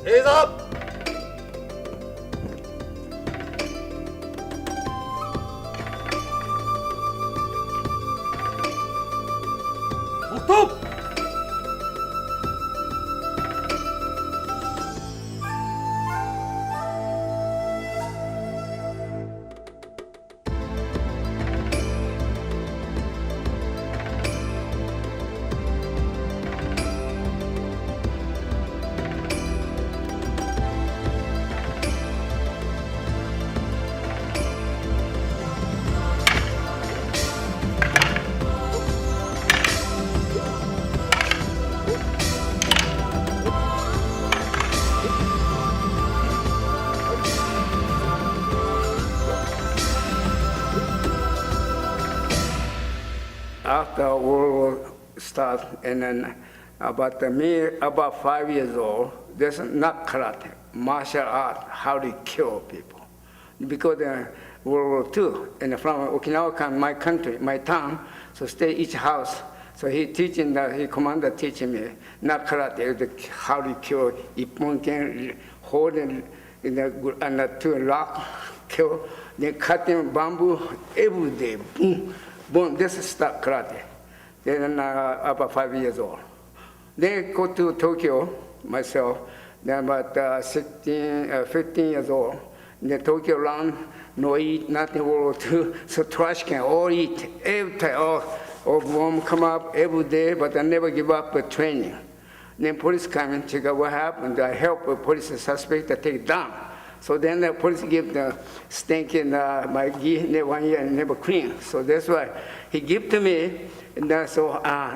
Hands up! Stop! After World War started, and then about 5 years old, there's not karate, martial art, how to kill people. Because World War II, and from Okinawa, my country, my town, so stay each house. So he commander teaching me, not karate, how to kill, if one can hold it in the two rock, kill, then cutting bamboo every day, boom. Boom, this is start karate. Then about 5 years old. Then go to Tokyo, myself. Then about 15 years old. Then Tokyo around, no eat, nothing World War II. So trash can all eat, every time, all bomb come up every day, but I never give up the training. Then police come and check out what happened. I help the police suspect to take it down. So then the police give the stinking my gi 1 year and never clean. So that's why he give to me. And then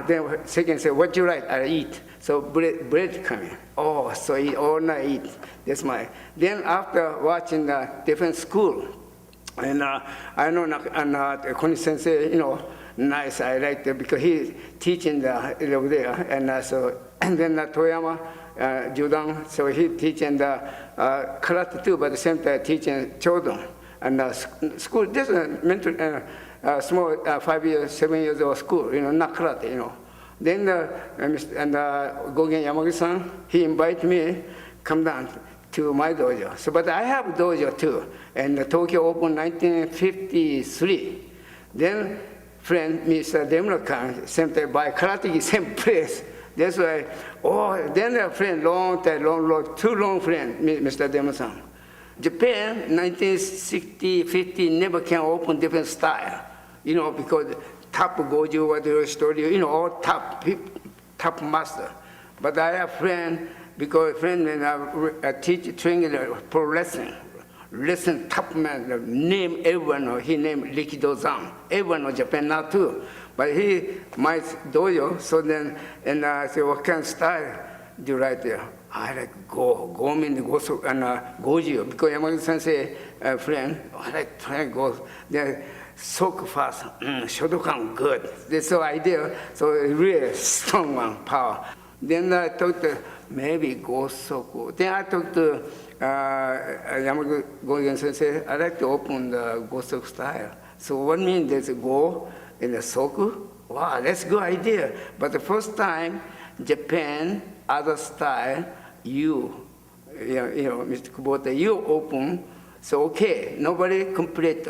then second said, what you like? I eat. So bread coming. Oh, so he all night eat. That's my. Then after watching the different school, and I know Koni sensei, nice. I like that because he teaching over there, and and then Toyama. Judan, so he teaching the karate too, but at the same time teaching children. And school, this is a mental, small 5 years, 7 years old school, not karate, Then Gogen Yamaguchi-san, he invited me come down to my dojo. So, but I have a dojo too, and Tokyo opened 1953. Then friend Mr. Demura same time by karate, same place. That's why, then a friend, too long friend, Mr. Demo-san. Japan, 1960, 50, never can open different style, because top goju, whatever studio, all top master. But I have friend, because friend and I teach, training pro wrestling. Listen, top man, name everyone, he named Rikido-san. Everyone in Japan now too. But my dojo, so then, and I said, what kind of style do you write there? I like go mean go so and goju, because Yamaguchi-sensei friend, I like try go. Then Soku fast, Shotokan good. That's the idea. So really strong one, power. Then I talked to maybe go Soku. Then I talked to Yamaguchi sensei. I like to open the go Soku style. So what means there's a go in the Soku? Wow, that's a good idea. But the first time, Japan, other style, Mr. Kubota, you open, so okay, nobody complete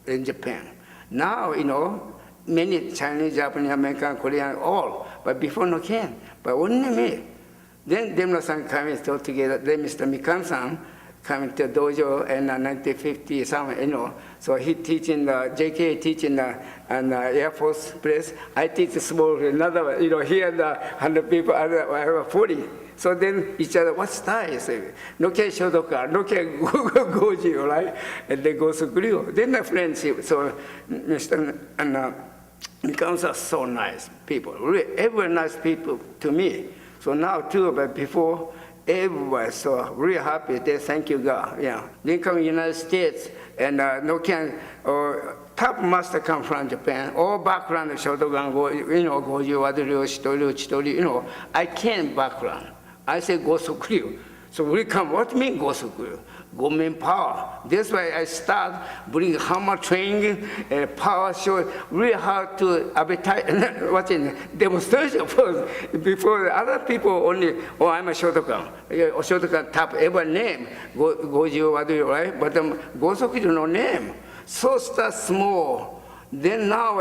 in Japan. Now, many Chinese, Japanese, American, Korean, all, but before no can, but only me. Then Demura-san came and talk together, then Mr. Mikan-san coming to dojo in 1950 somewhere, so he teaching JK teaching and Air Force place. I teach small another, he had 100 people, I have 40. So then each other, what style? Say, no can Shodokan, no can goju, right? And they go Soku Ryu. Then the friendship. So Mr. and Mikan are so nice people, really, every nice people to me. So now too, but before. Everyone so really happy. They thank you God. Yeah. Then come United States and no can top master come from Japan. All background Shotokan go goju waduryu chitori. I can't background. I say go Soku Ryu. So we come. What mean go Soku Ryu? government power. That's why I start bring hammer training and power show, really how to advertise, watching demonstration first, before other people only, oh, I'm a Shotokan. Yeah, Shotokan tap every name, Goju, what do you, right? But Gosoku is no name. So start small. Then now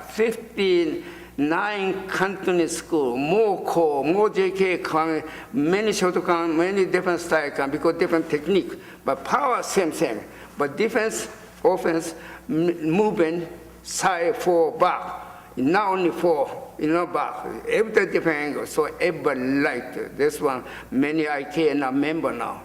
59 Cantonese school, more core, more JK, many Shotokan, many different style can, because different technique. But power, same. But defense, offense, movement, side, forward, back. Not only forward, back. Every different angle. So everybody liked it. This one, many I cannot remember now.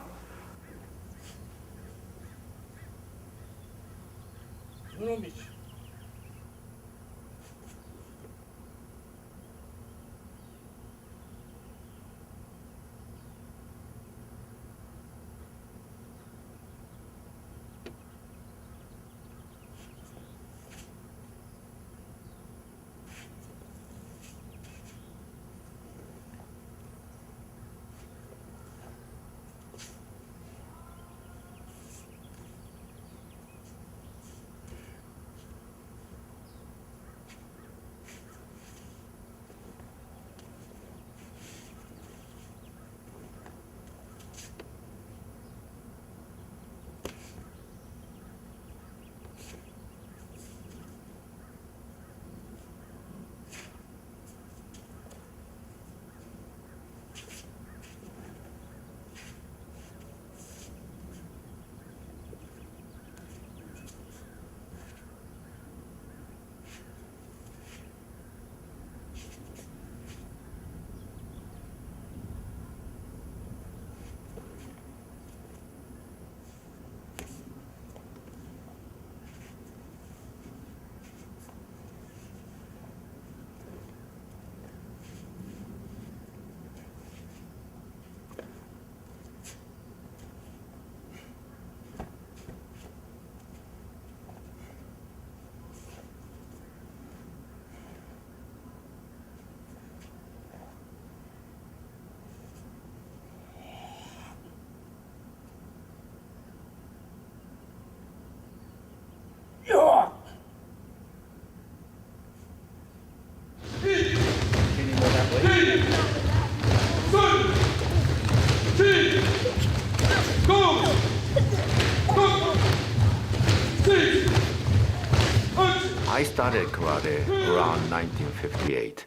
I started karate around 1958.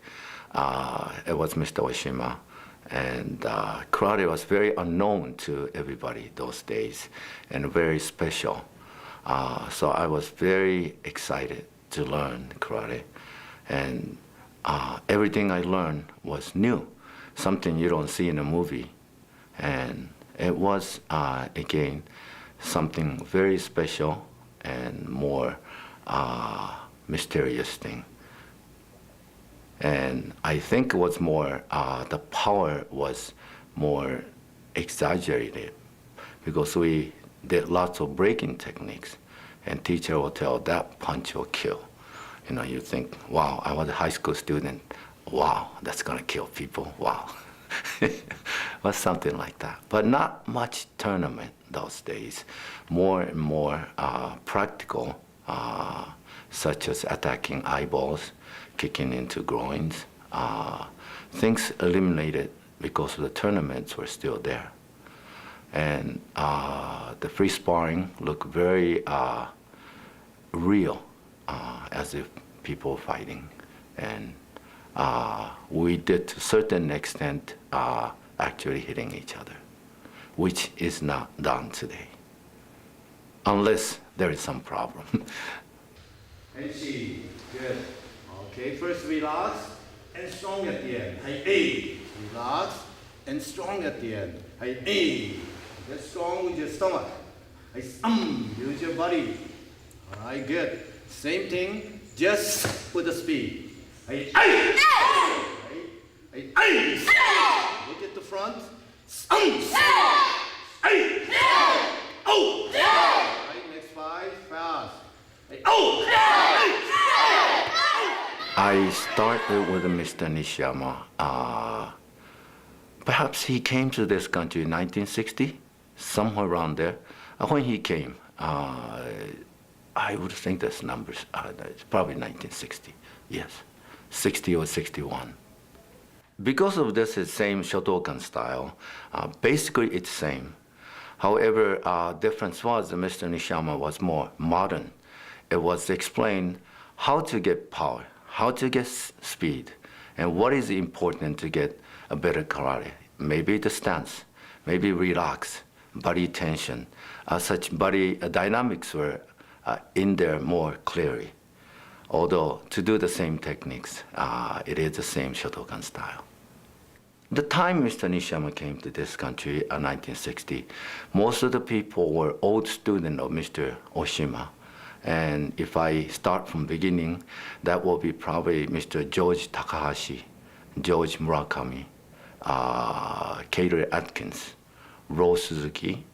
It was Mr. Oshima, and karate was very unknown to everybody those days and very special. So I was very excited to learn karate, and everything I learned was new, something you don't see in a movie. And it was, again, something very special and more mysterious thing. And I think it was more, the power was more exaggerated because we did lots of breaking techniques, and teacher will tell that punch will kill. You know, you think, wow, I was a high school student. Wow, that's gonna kill people, wow. Was something like that. But not much tournament those days. More and more practical, such as attacking eyeballs, kicking into groins. Things eliminated because the tournaments were still there. And the free sparring looked very real, as if people fighting. And we did to a certain extent actually hitting each other, which is not done today, unless there is some problem. And see, good. Okay, first relax and strong at the end. Hey, A. Relax and strong at the end. Hey, A. Get strong with your stomach. Hey, use your body. All right, good. Same thing, just with the speed. Hey, A. Hey, A. Look at the front. Hey, oh. All right, next 5, fast. Hey, oh. I started with Mr. Nishiyama. Perhaps he came to this country in 1960, somewhere around there. When he came, I would think this numbers, it's probably 1960, yes, 60 or 61. Because of this is same Shotokan style, basically it's same. However, difference was that Mr. Nishiyama was more modern. It was explained how to get power, how to get speed, and what is important to get a better karate. Maybe the stance, maybe relax, body tension. Such body dynamics were in there more clearly. Although to do the same techniques, it is the same Shotokan style. The time Mr. Nishiyama came to this country, 1960, most of the people were old students of Mr. Oshima. And if I start from beginning, that will be probably Mr. George Takahashi, George Murakami, Kato Atkins, Ro Suzuki,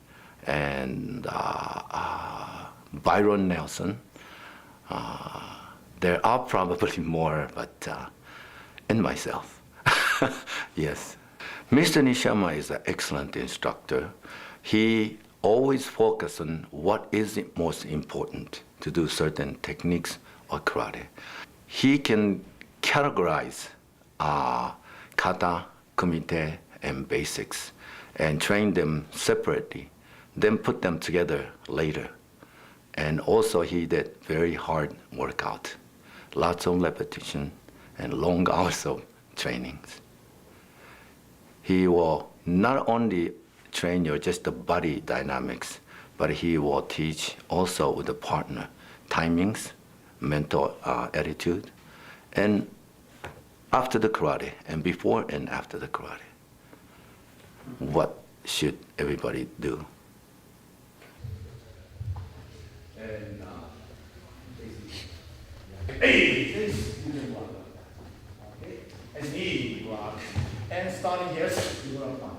and Byron Nelson. There are probably more, but and myself. Yes. Mr. Nishiyama is an excellent instructor. He always focuses on what is most important to do certain techniques or karate. He can categorize kata, kumite, and basics and train them separately, then put them together later. And also he did very hard workout, lots of repetition and long hours of trainings. He will not only train you just the body dynamics, but he will teach also with the partner timings, mental attitude, and after the karate, and before and after the karate. What should everybody do? And hey, okay, and knee block, and starting here, you will punch.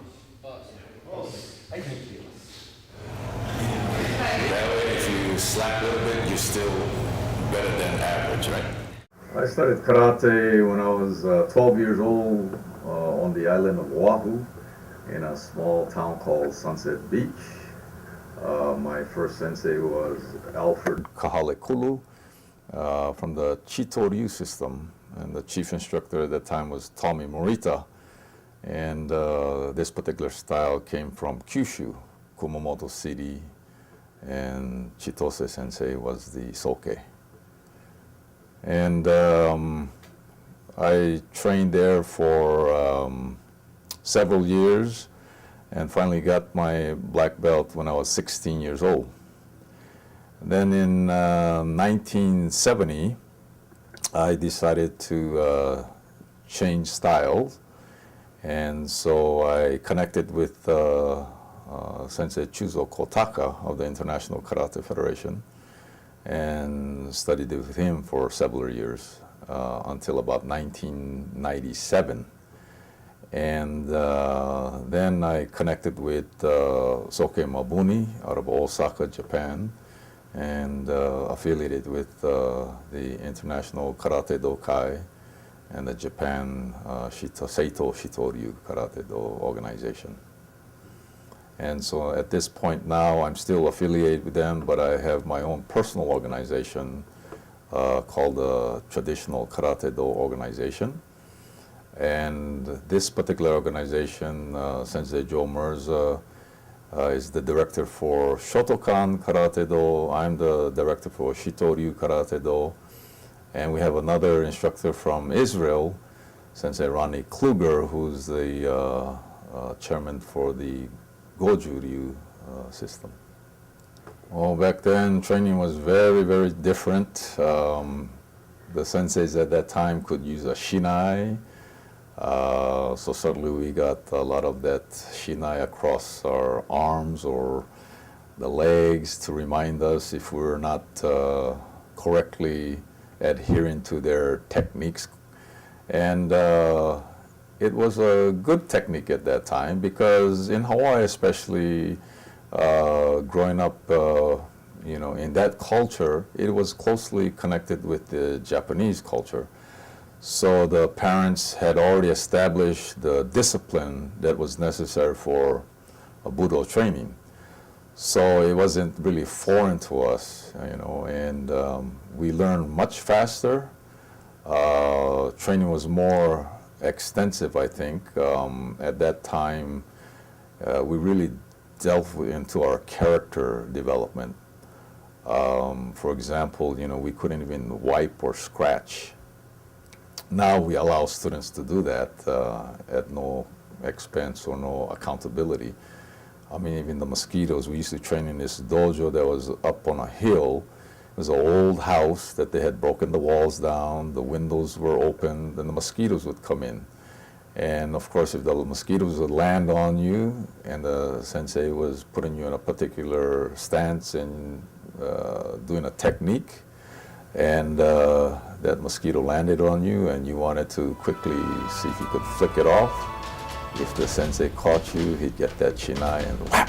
I can feel it. That way, if you slack a little bit, you're still better than average, right? I started karate when I was 12 years old on the island of Oahu in a small town called Sunset Beach. My first sensei was Alfred Kahalekulu from the Soku Ryu system, and the chief instructor at that time was Tommy Morita. And this particular style came from Kyushu, Kumamoto City, and Chitose sensei was the Soke. And I trained there for several years and finally got my black belt when I was 16 years old. Then in 1970, I decided to change styles. And so I connected with Sensei Chuzo Kotaka of the International Karate Federation and studied with him for several years until about 1997. And then I connected with Soke Mabuni out of Osaka, Japan, and affiliated with the International Karate Dokai and the Japan Seito Shitoryu Karate Do organization. And so at this point now, I'm still affiliated with them, but I have my own personal organization called the Traditional Karate Do Organization. And this particular organization, Sensei Joe Mirza is the director for Shotokan Karate Do. I'm the director for Shitoryu Karate Do. And we have another instructor from Israel, Sensei Ronnie Kluger, who's the chairman for the Goju Ryu system. Well, back then, training was very, very different. The senseis at that time could use a shinai. So certainly we got a lot of that shinai across our arms or the legs to remind us if we're not correctly adhering to their techniques. And it was a good technique at that time because in Hawaii especially, growing up in that culture, it was closely connected with the Japanese culture. So the parents had already established the discipline that was necessary for a Budo training. So it wasn't really foreign to us, you know, and we learned much faster. Training was more extensive, I think. At that time, we really delved into our character development. For example, you know, we couldn't even wipe or scratch. Now we allow students to do that at no expense or no accountability. I mean, even the mosquitoes, we used to train in this dojo that was up on a hill. It was an old house that they had broken the walls down, the windows were open, then the mosquitoes would come in. And of course, if the mosquitoes would land on you and the sensei was putting you in a particular stance and doing a technique, and that mosquito landed on you and you wanted to quickly see if you could flick it off, if the sensei caught you, he'd get that shinai and whap,